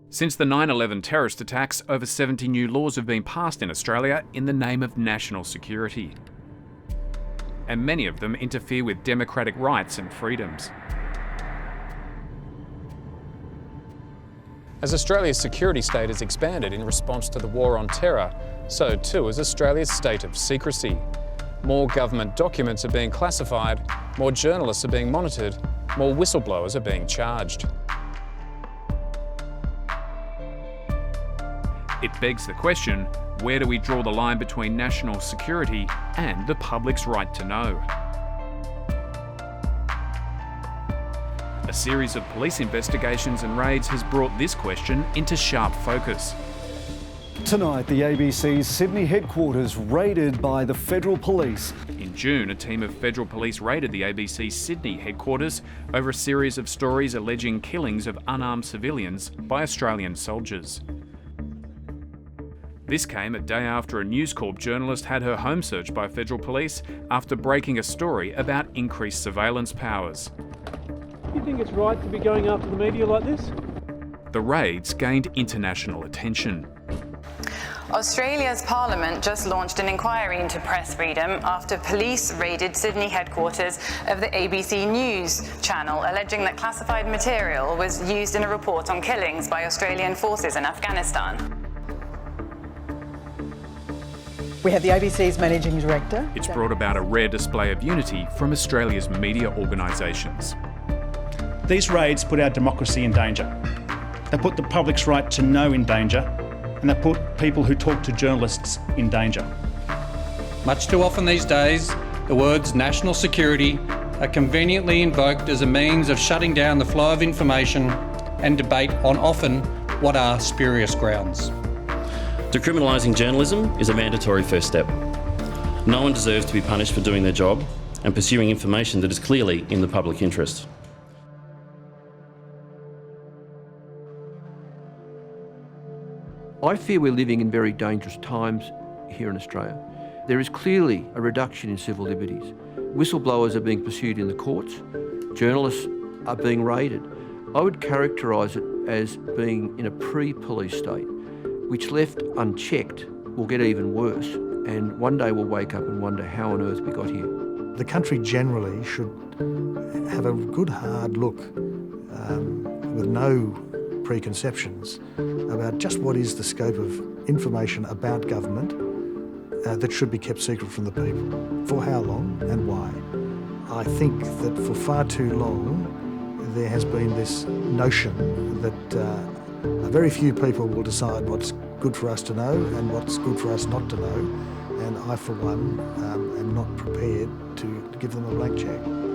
Since the 9/11 terrorist attacks, over 70 new laws have been passed in Australia in the name of national security. And many of them interfere with democratic rights and freedoms. As Australia's security state has expanded in response to the war on terror, so too has Australia's state of secrecy. More government documents are being classified, more journalists are being monitored, more whistleblowers are being charged. It begs the question, where do we draw the line between national security and the public's right to know? A series of police investigations and raids has brought this question into sharp focus. Tonight, the ABC's Sydney headquarters raided by the Federal Police. In June, a team of Federal Police raided the ABC's Sydney headquarters over a series of stories alleging killings of unarmed civilians by Australian soldiers. This came a day after a News Corp journalist had her home searched by Federal Police after breaking a story about increased surveillance powers. Do you think it's right to be going after the media like this? The raids gained international attention. Australia's Parliament just launched an inquiry into press freedom after police raided Sydney headquarters of the ABC News channel, alleging that classified material was used in a report on killings by Australian forces in Afghanistan. We have the ABC's Managing Director. It's brought about a rare display of unity from Australia's media organisations. These raids put our democracy in danger. They put the public's right to know in danger, and they put people who talk to journalists in danger. Much too often these days, the words national security are conveniently invoked as a means of shutting down the flow of information and debate on often what are spurious grounds. Decriminalising journalism is a mandatory first step. No one deserves to be punished for doing their job and pursuing information that is clearly in the public interest. I fear we're living in very dangerous times here in Australia. There is clearly a reduction in civil liberties. Whistleblowers are being pursued in the courts. Journalists are being raided. I would characterise it as being in a pre-police state, which left unchecked will get even worse. And one day we'll wake up and wonder how on earth we got here. The country generally should have a good hard look with no preconceptions about just what is the scope of information about government that should be kept secret from the people. For how long and why? I think that for far too long there has been this notion that very few people will decide what's good for us to know and what's good for us not to know, and I for one am not prepared to give them a blank cheque.